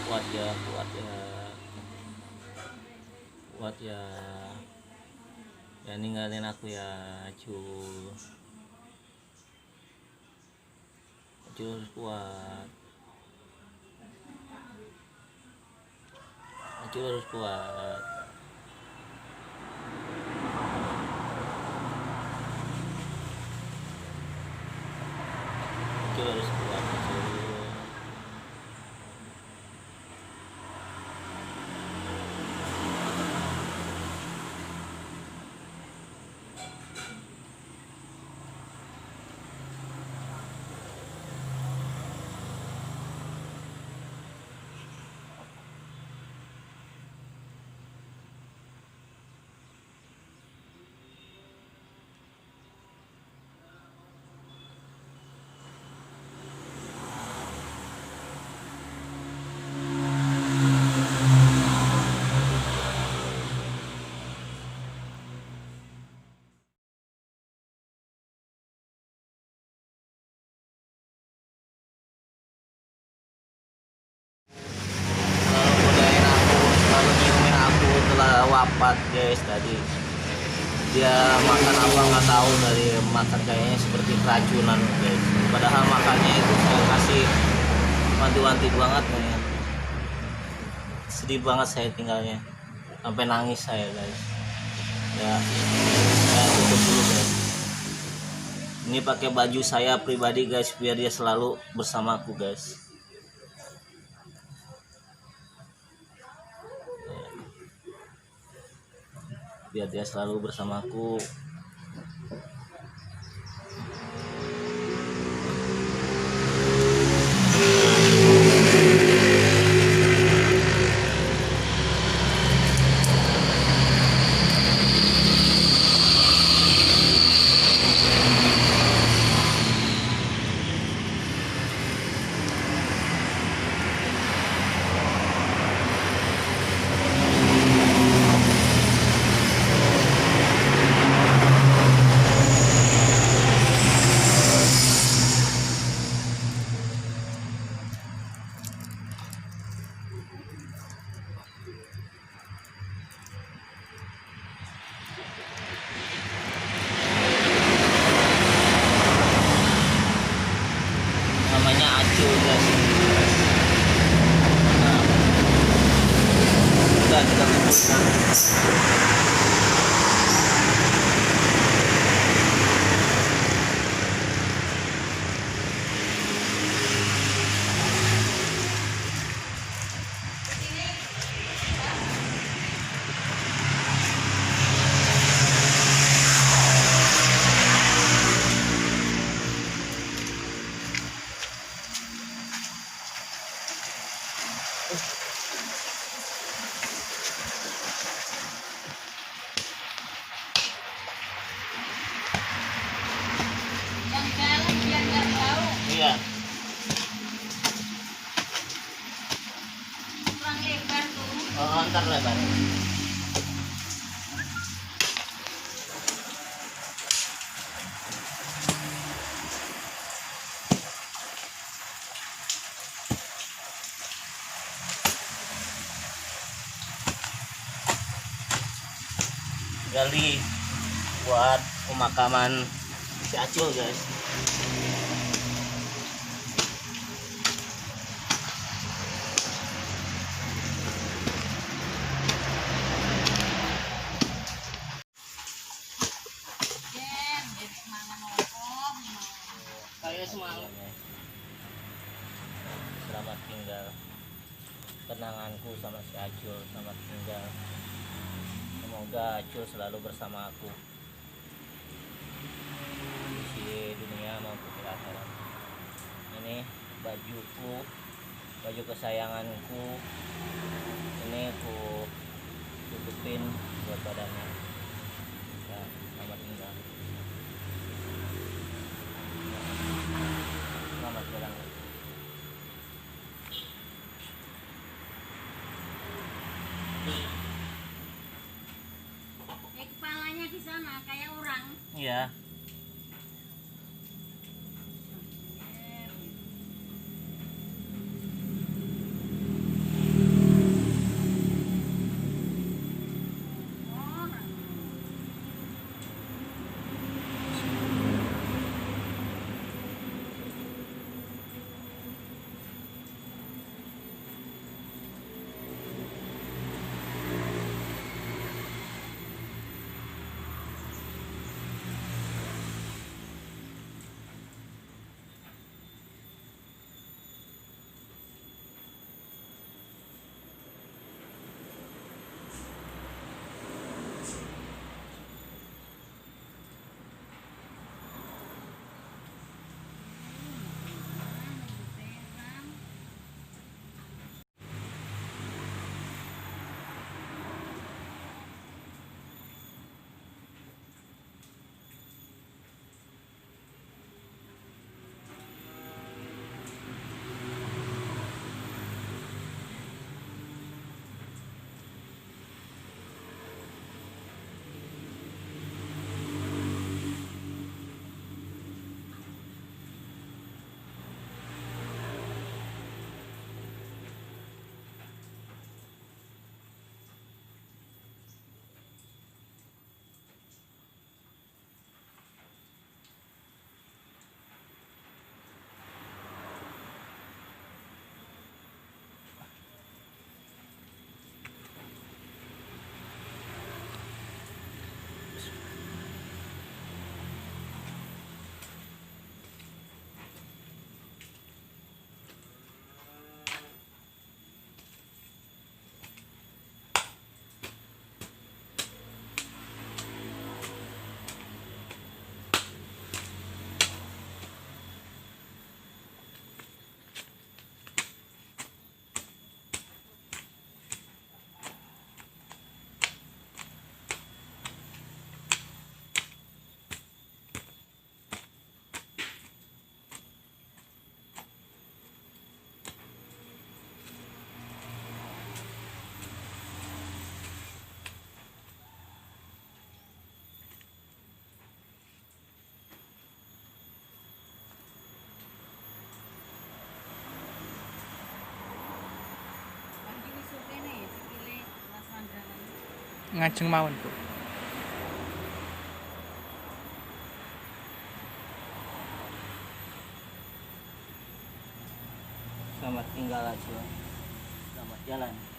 kuat ya, kuat ya, kuat ya, ya ninggalin aku ya, Acul. Acul harus kuat, Acul harus kuat. Acul harus kuat, Acul. Selalu godain aku, selalu nyiumin aku telah wafat guys tadi. Dia makan apa nggak tahu, dari makan kayaknya seperti keracunan guys. Padahal makannya itu saya kasih wanti-wanti banget nih. Sedih banget saya tinggalnya, sampai nangis saya guys. Ya, saya tutup dulu guys. Ini pakai baju saya pribadi guys, biar dia selalu bersamaku guys. Biar dia selalu bersamaku. Namanya Acul guys. Nah, udah kita kumpulkan. Yang jalan biar nggak bau, Iya, kurang lebar tuh. oh, ntar lebar. Gali buat pemakaman si Acul guys. Jen semangat ngomong. Kayak semangat. Selamat tinggal kenanganku sama si Acul, selamat tinggal. Semoga Acul selalu bersama aku di dunia maupun di akhirat. Ini bajuku, baju kesayanganku. Ini ku tutupin buat badannya. Ya, selamat tinggal. Selamat berangkat. Kepalanya di sana kayak orang. Iya. ngajeng mawon, Bu. Selamat tinggal aja. Selamat jalan.